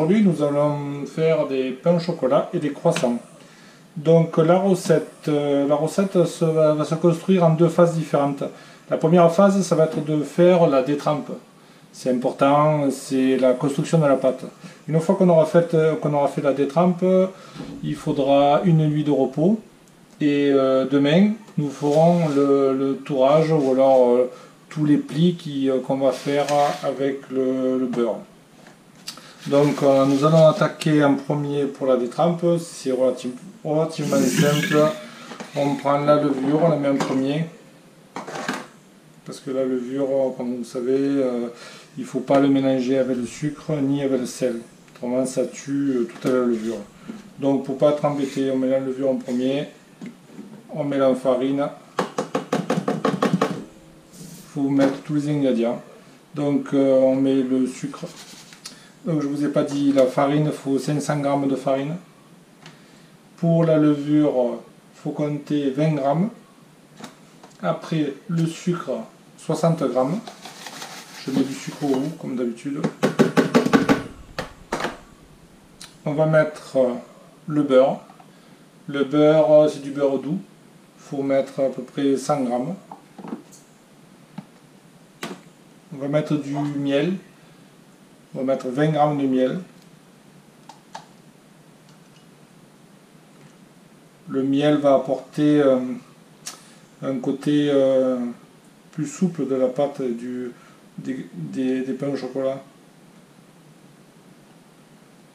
Aujourd'hui, nous allons faire des pains au chocolat et des croissants. Donc la recette va se construire en deux phases différentes. La première phase, ça va être de faire la détrempe. C'est important, c'est la construction de la pâte. Une fois qu'on aura fait la détrempe, il faudra une nuit de repos. Et demain, nous ferons le tourage ou alors tous les plis qu'on va faire avec le beurre. Donc nous allons attaquer en premier pour la détrempe, c'est relativement simple. On prend la levure, on la met en premier. Parce que la levure, comme vous savez, il ne faut pas le mélanger avec le sucre ni avec le sel. Autrement ça tue toute la levure. Donc pour ne pas être embêté, on met la levure en premier. On met la farine. Il faut mettre tous les ingrédients. Donc on met le sucre. Donc je ne vous ai pas dit, la farine, il faut 500 g de farine. Pour la levure, il faut compter 20 g. Après le sucre, 60 g. Je mets du sucre au roux comme d'habitude. On va mettre le beurre. Le beurre, c'est du beurre doux. Il faut mettre à peu près 100 g. On va mettre du miel. On va mettre 20 g de miel. Le miel va apporter un côté plus souple de la pâte des pains au chocolat.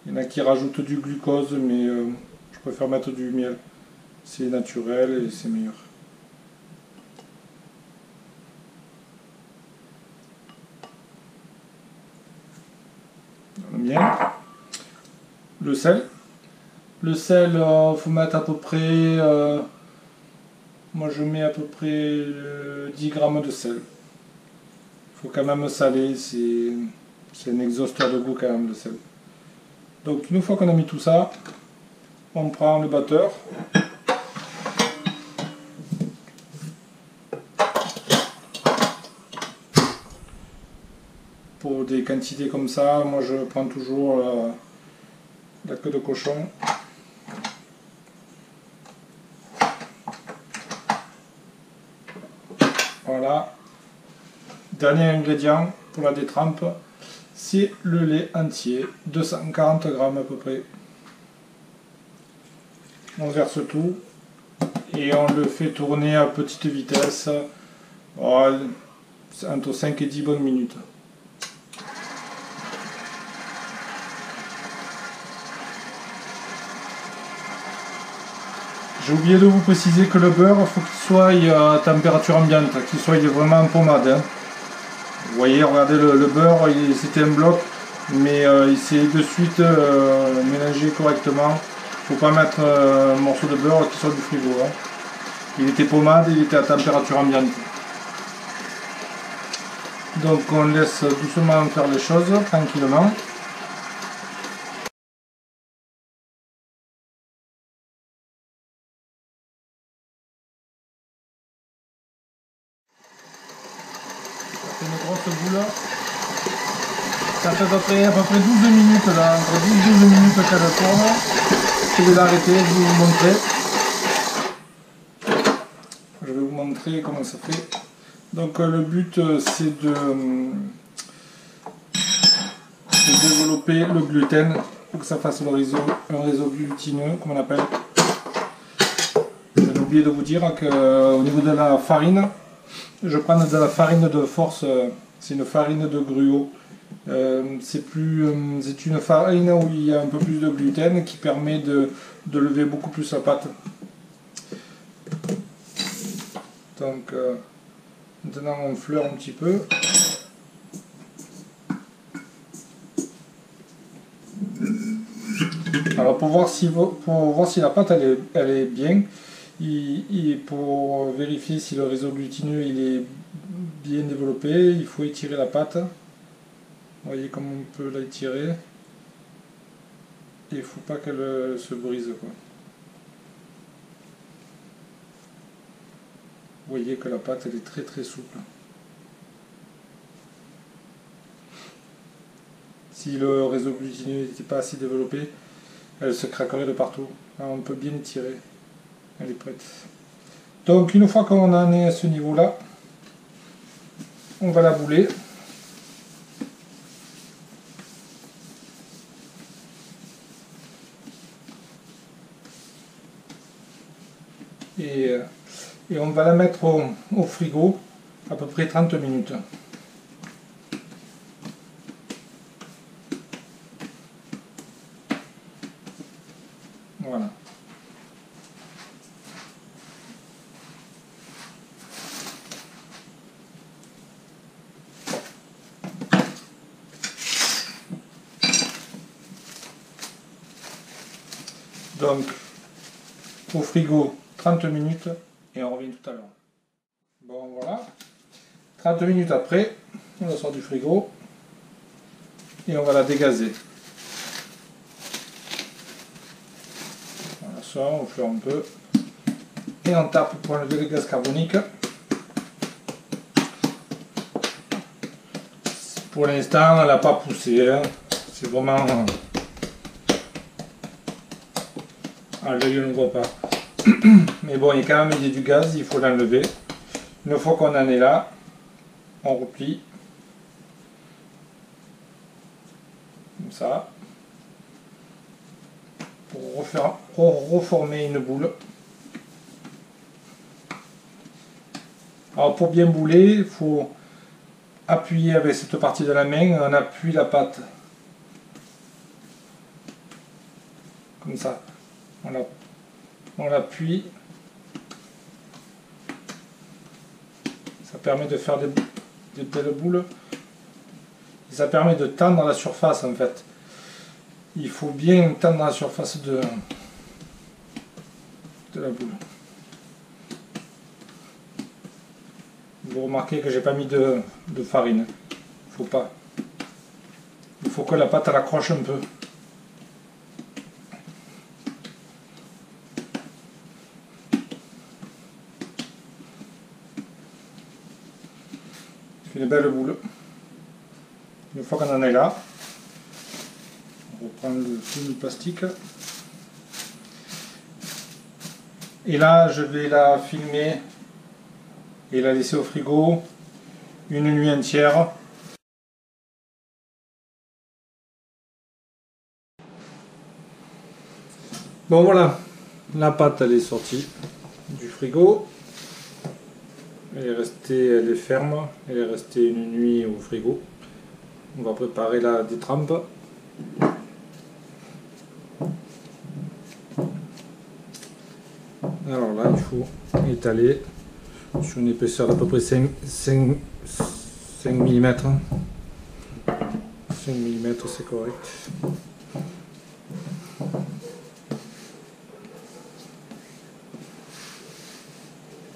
Il y en a qui rajoutent du glucose, mais je préfère mettre du miel. C'est naturel et c'est meilleur. Le miel. Le sel. Le sel, faut mettre à peu près... moi je mets à peu près 10 g de sel. Il faut quand même saler, c'est un exhausteur de goût quand même le sel. Donc une fois qu'on a mis tout ça, on prend le batteur. Pour des quantités comme ça, moi je prends toujours la queue de cochon. Voilà. Dernier ingrédient pour la détrempe, c'est le lait entier, 240 g à peu près. On verse tout et on le fait tourner à petite vitesse, entre 5 et 10 bonnes minutes. J'ai oublié de vous préciser que le beurre, il faut qu'il soit à température ambiante, qu'il soit vraiment en pommade. Hein. Vous voyez, regardez le beurre, c'était un bloc, mais il s'est de suite mélangé correctement. Il ne faut pas mettre un morceau de beurre qui sort du frigo. Hein. Il était pommade, il était à température ambiante. Donc on laisse doucement faire les choses, tranquillement. Une grosse boule. Ça fait à peu près 12 minutes là, entre 10 et 12 minutes qu'elle tourne. Je vais l'arrêter, je vais vous montrer. Je vais vous montrer comment ça fait. Donc le but c'est de développer le gluten pour que ça fasse un réseau glutineux, comme on appelle. J'ai oublié de vous dire qu'au niveau de la farine, je prends de la farine de force, c'est une farine de gruau. C'est une farine où il y a un peu plus de gluten qui permet de lever beaucoup plus la pâte. Donc maintenant on fleure un petit peu. Alors pour voir si la pâte elle est bien, pour vérifier si le réseau glutineux il est bien développé, il faut étirer la pâte. Vous voyez comme on peut l'étirer. Et il ne faut pas qu'elle se brise, quoi. Vous voyez que la pâte elle est très très souple. Si le réseau glutineux n'était pas assez développé, elle se craquerait de partout. Là, on peut bien étirer. Elle est prête. Donc une fois qu'on en est à ce niveau-là, on va la bouler. Et on va la mettre au frigo à peu près 30 minutes. Voilà. Donc, au frigo 30 minutes et on revient tout à l'heure. Bon, voilà. 30 minutes après, on la sort du frigo et on va la dégazer. Voilà, ça, on fait un peu. Et on tape pour enlever le gaz carbonique. Pour l'instant, elle n'a pas poussé. Hein. C'est vraiment... à l'œil, on ne voit pas. Mais bon, il y a quand même du gaz, il faut l'enlever. Une fois qu'on en est là, on replie. Comme ça. Pour reformer une boule. Alors pour bien bouler, il faut appuyer avec cette partie de la main, on appuie la pâte. Comme ça. On l'appuie. Ça permet de faire des belles boules. Et ça permet de tendre la surface en fait. Il faut bien tendre la surface de la boule. Vous remarquez que j'ai pas mis de farine. Faut pas. Il faut que la pâte elle accroche un peu. Une belle boule. Une fois qu'on en est là, on reprend le film de plastique. Et là, je vais la filmer et la laisser au frigo une nuit entière. Bon voilà, la pâte elle est sortie du frigo. Elle est ferme, elle est restée une nuit au frigo. On va préparer la détrempe. Alors là, il faut étaler sur une épaisseur d'à peu près 5 mm. 5 mm, c'est correct.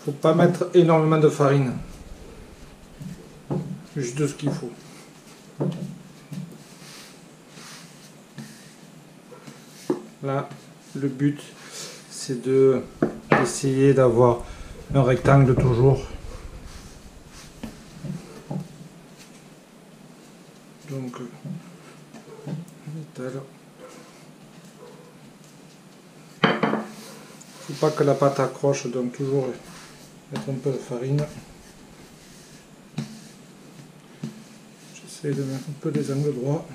Faut pas mettre énormément de farine. Juste ce qu'il faut. Là, le but, c'est d'essayer d'avoir un rectangle toujours. Donc, on étale. Faut pas que la pâte accroche, donc toujours mettre un peu de farine. J'essaie de mettre un peu les angles droits.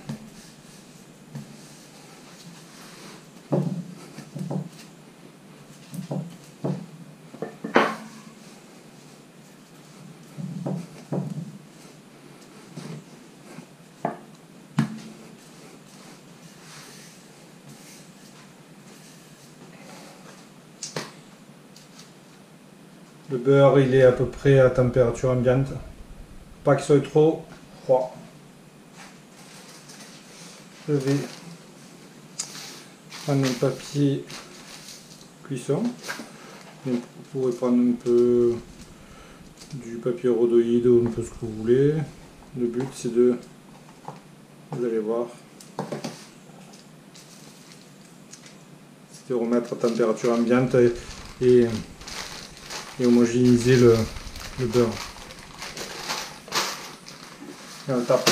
Le beurre, il est à peu près à température ambiante. Pas qu'il soit trop froid. Je vais prendre un papier cuisson. Vous pourrez prendre un peu du papier rhodoïde ou un peu ce que vous voulez. Le but, c'est de, vous allez voir, c'est de remettre à température ambiante et homogénéiser le beurre. Et on tape.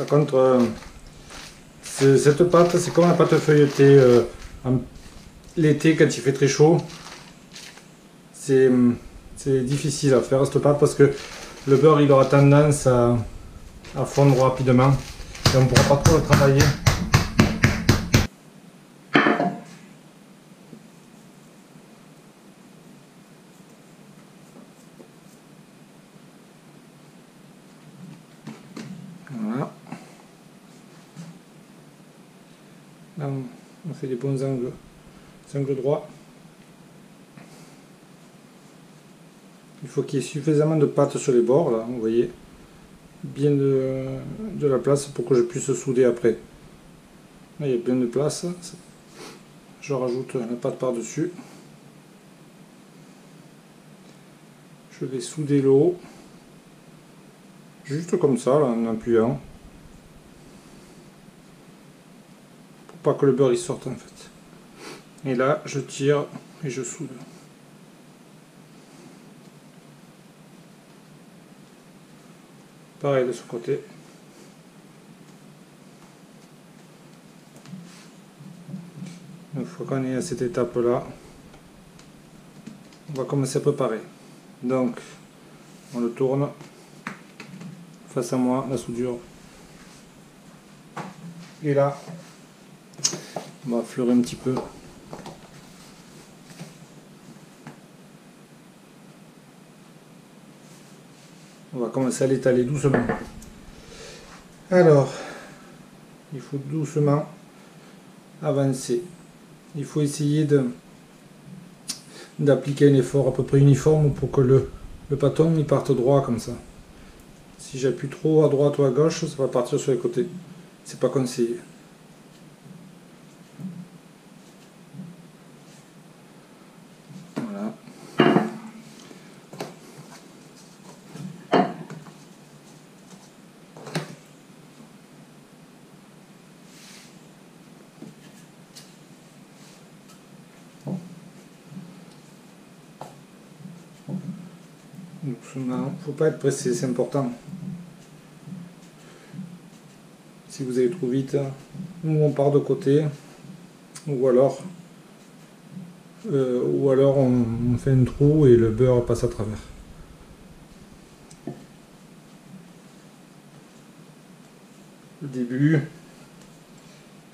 contre, cette pâte, c'est comme la pâte feuilletée l'été quand il fait très chaud. C'est difficile à faire cette pâte parce que le beurre il aura tendance à fondre rapidement et on ne pourra pas trop le travailler. Voilà. Là, on fait des bons angles droits. Il faut qu'il y ait suffisamment de pâte sur les bords, là, vous voyez, bien de la place pour que je puisse souder après. Là, il y a bien de place. Je rajoute la pâte par-dessus. Je vais souder le haut, juste comme ça, là, en appuyant, pour pas que le beurre il sorte en fait. Et là, je tire et je soude. Pareil de ce côté. Une fois qu'on est à cette étape là, on va commencer à préparer. Donc on le tourne face à moi, la soudure. Et là, on va fleurir un petit peu. On va commencer à l'étaler doucement. Alors, il faut doucement avancer. Il faut essayer d'appliquer un effort à peu près uniforme pour que le pâton il parte droit comme ça. Si j'appuie trop à droite ou à gauche, ça va partir sur les côtés. C'est pas conseillé. Voilà. Doucement, faut pas être pressé, c'est important. Si vous allez trop vite, ou on part de côté, ou alors on fait un trou et le beurre passe à travers. Le début,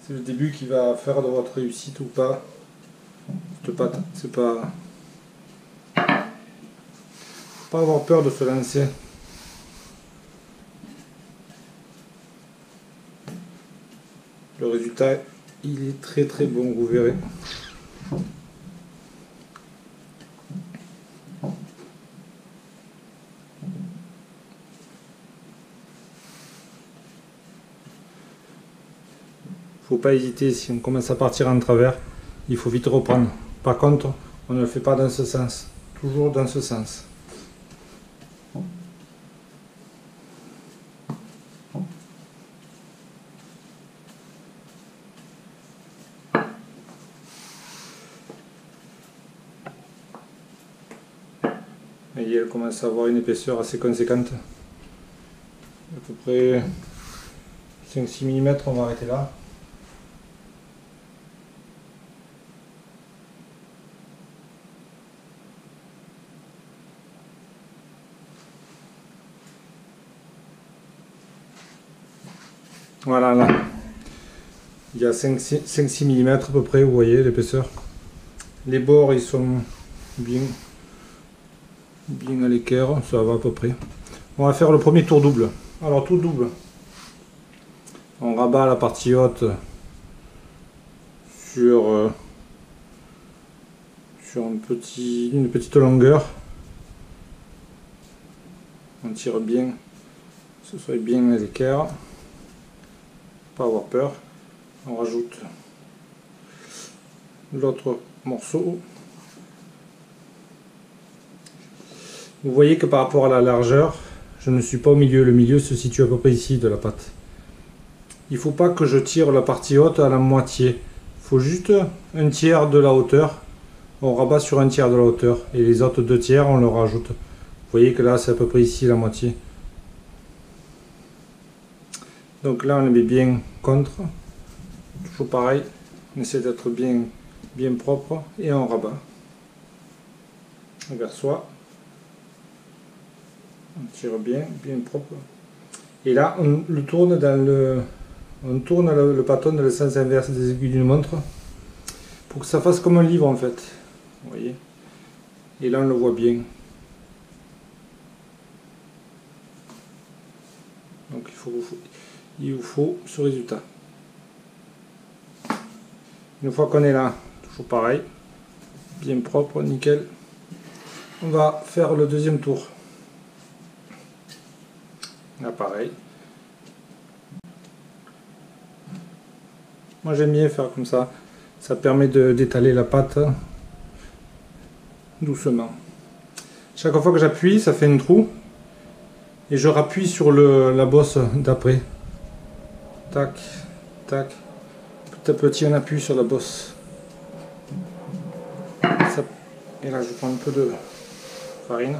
c'est le début qui va faire de votre réussite ou pas. Cette pâte, c'est pas avoir peur de se lancer. Le résultat, il est très très bon, vous verrez. Faut pas hésiter, si on commence à partir en travers, il faut vite reprendre. Par contre, on ne le fait pas dans ce sens, toujours dans ce sens. Et elle commence à avoir une épaisseur assez conséquente, à peu près 5-6 mm, on va arrêter là. Voilà, là, il y a 5-6 mm à peu près, vous voyez l'épaisseur. Les bords ils sont bien à l'équerre, ça va à peu près. On va faire le premier tour double. Alors tour double, on rabat la partie haute sur une petite longueur. On tire bien, que ce soit bien à l'équerre, pas avoir peur. On rajoute l'autre morceau. Vous voyez que par rapport à la largeur, je ne suis pas au milieu. Le milieu se situe à peu près ici de la pâte. Il ne faut pas que je tire la partie haute à la moitié. Il faut juste un tiers de la hauteur. On rabat sur un tiers de la hauteur. Et les autres 2 tiers, on le rajoute. Vous voyez que là, c'est à peu près ici la moitié. Donc là on le met bien contre, toujours pareil, on essaie d'être bien propre et on rabat vers soi, on tire bien propre. Et là on le tourne on tourne le bâton dans le sens inverse des aiguilles d'une montre pour que ça fasse comme un livre en fait, vous voyez. Et là on le voit bien. Donc il vous faut ce résultat. Une fois qu'on est là, toujours pareil, bien propre, nickel, on va faire le deuxième tour. Là pareil. Moi j'aime bien faire comme ça permet d'étaler la pâte doucement. Chaque fois que j'appuie, ça fait un trou et je rappuie sur la bosse d'après. Tac, tac, petit à petit on appuie sur la bosse. Et là je prends un peu de farine.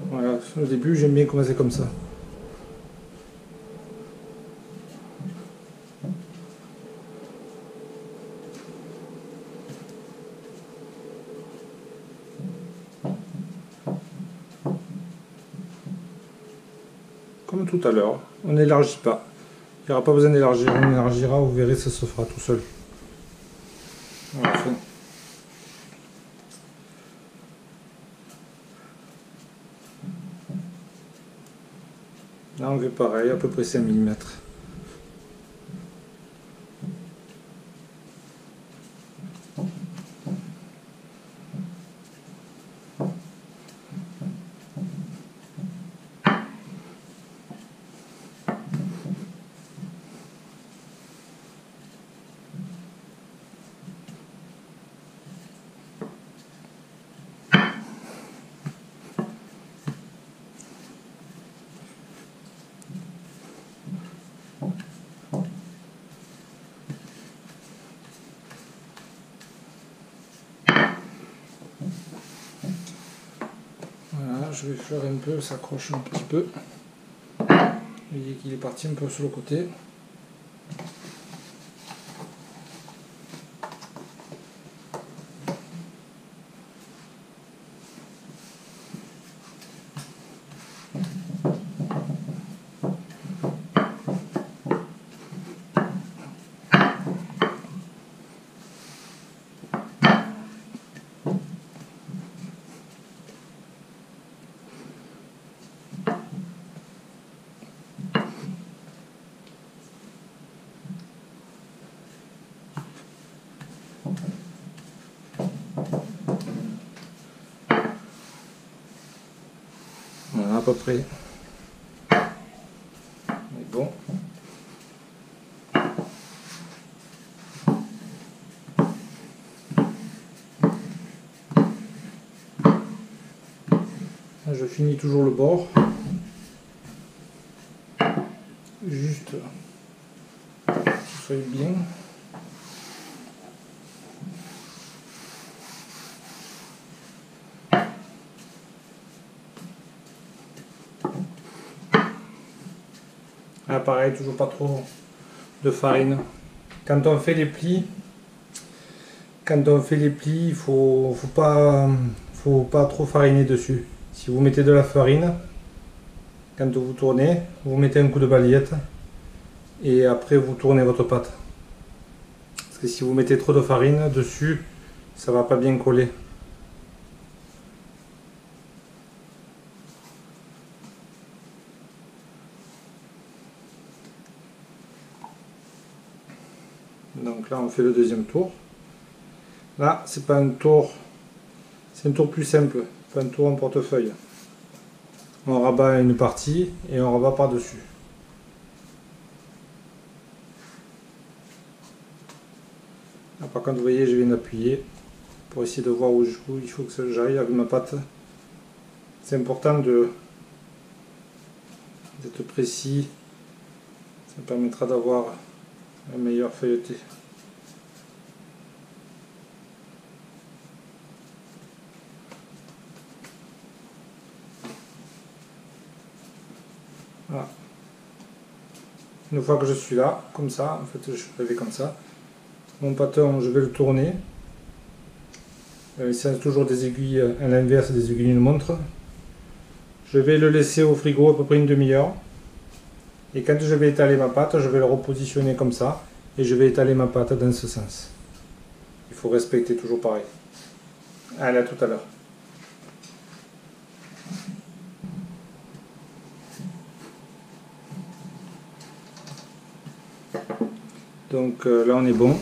Voilà, au début j'aime bien commencer comme ça. Comme tout à l'heure, on n'élargit pas. Il n'y aura pas besoin d'élargir, on élargira, vous verrez, ça se fera tout seul. Voilà, fin. Là on fait pareil, à peu près 5 mm. Voilà, je vais faire un peu, ça accroche un petit peu. Vous voyez qu'il est parti un peu sur le côté. Voilà, à peu près. Mais bon. Là, je finis toujours le bord. Juste que ce soit bien. Ah, pareil, toujours pas trop de farine. Quand on fait les plis, il faut pas trop fariner dessus. Si vous mettez de la farine, quand vous tournez, vous mettez un coup de balayette et après vous tournez votre pâte. Parce que si vous mettez trop de farine dessus, ça va pas bien coller. Donc là on fait le deuxième tour. Là c'est pas un tour, c'est un tour plus simple, pas un tour en portefeuille. On rabat une partie et on rabat par dessus. Là, par contre vous voyez je viens d'appuyer pour essayer de voir où il faut que j'arrive avec ma pâte. C'est important d'être précis, ça permettra d'avoir un meilleur feuilleté. Voilà. Une fois que je suis là, comme ça, en fait je suis arrivé comme ça, mon pâton je vais le tourner. C'est toujours des aiguilles à l'inverse des aiguilles d'une montre. Je vais le laisser au frigo à peu près une demi-heure. Et quand je vais étaler ma pâte, je vais le repositionner comme ça. Et je vais étaler ma pâte dans ce sens. Il faut respecter toujours pareil. Allez, à tout à l'heure. Donc là on est bon.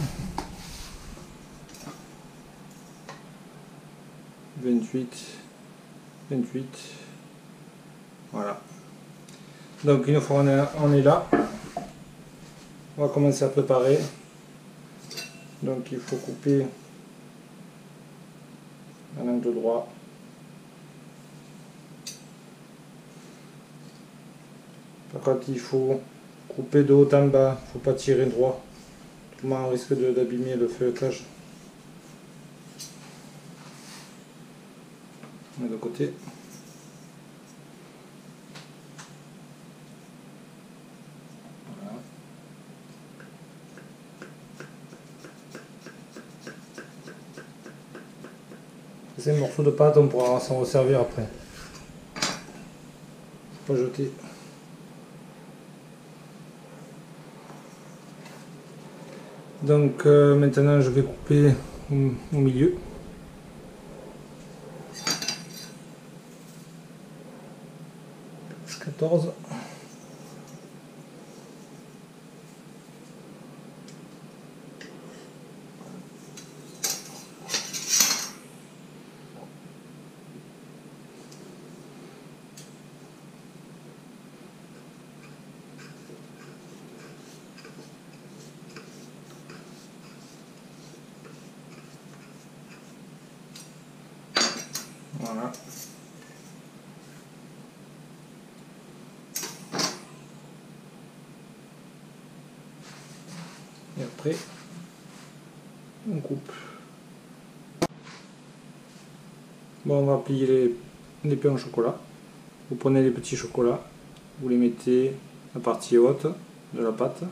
28. Voilà. Donc une fois on est là, on va commencer à préparer. Donc il faut couper un angle droit. Par contre il faut couper de haut en bas, il ne faut pas tirer droit. Autrement on risque d'abîmer le feuilletage. On est de côté. Voilà. Ces morceaux de pâte, on pourra s'en resservir après. Pas jeter. Donc maintenant je vais couper au milieu. Touche 14. Voilà. Et après, on coupe. Bon, on va plier les pains au chocolat. Vous prenez les petits chocolats, vous les mettez la partie haute de la pâte,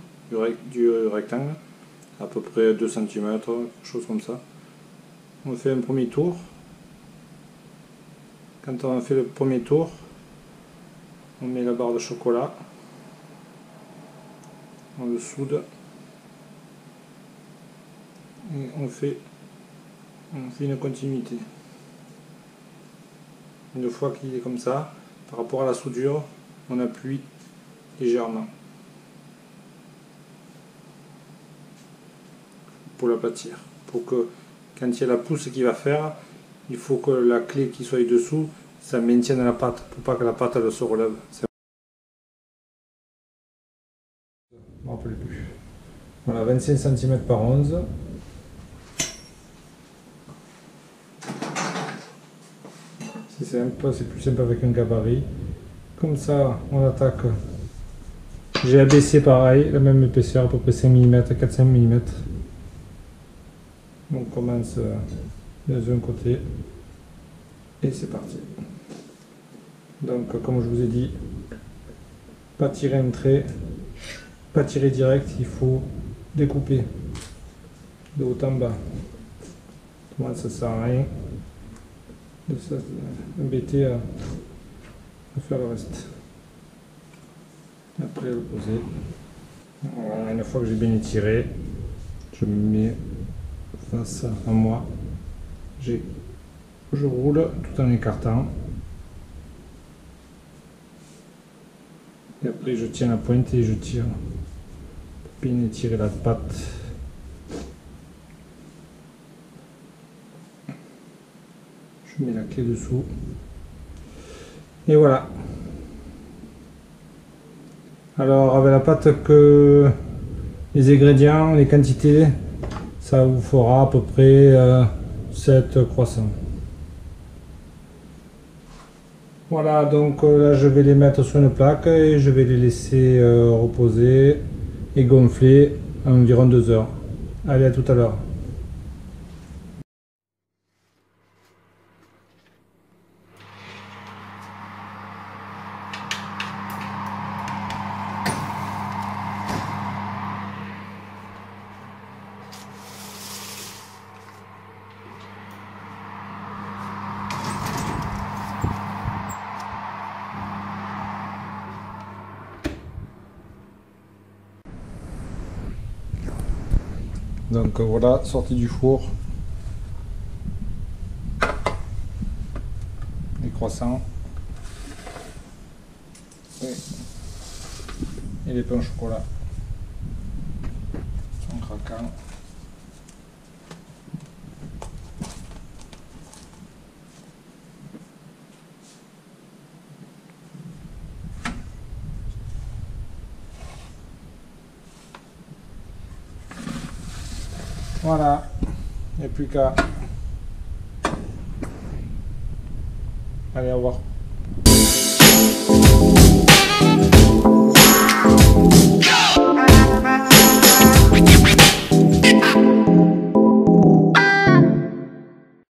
du rectangle, à peu près 2 cm, quelque chose comme ça. On fait un premier tour. Quand on a fait le premier tour, on met la barre de chocolat, on le soude et on fait une continuité. Une fois qu'il est comme ça, par rapport à la soudure, on appuie légèrement pour l'aplatir. Pour que quand il y a la pousse qui va faire, il faut que la clé qui soit dessous, ça maintienne la pâte, pour pas que la pâte elle se relève. Je ne me rappelle plus. Voilà, 25 cm par 11. C'est simple, c'est plus simple avec un gabarit. Comme ça, on attaque. J'ai abaissé pareil, la même épaisseur, à peu près 5 mm, 4-5 mm. On commence de un côté et c'est parti. Donc comme je vous ai dit, pas tirer un trait, pas tirer direct, il faut découper de haut en bas. Moi ça sert à rien de s'embêter à faire le reste. Après le poser. Voilà, une fois que j'ai bien étiré, je me mets face à moi. Je roule tout en écartant. Et après je tiens la pointe et je tire pour bien étirer la pâte. Je mets la clé dessous. Et voilà. Alors avec la pâte que les ingrédients, les quantités, ça vous fera à peu près 7 croissants. Voilà, donc là je vais les mettre sur une plaque et je vais les laisser reposer et gonfler à environ 2 heures. Allez, à tout à l'heure. Donc voilà, sortie du four. Les croissants. Et les pains au chocolat. En craquant. Voilà, il n'y a plus qu'à... Allez, au revoir.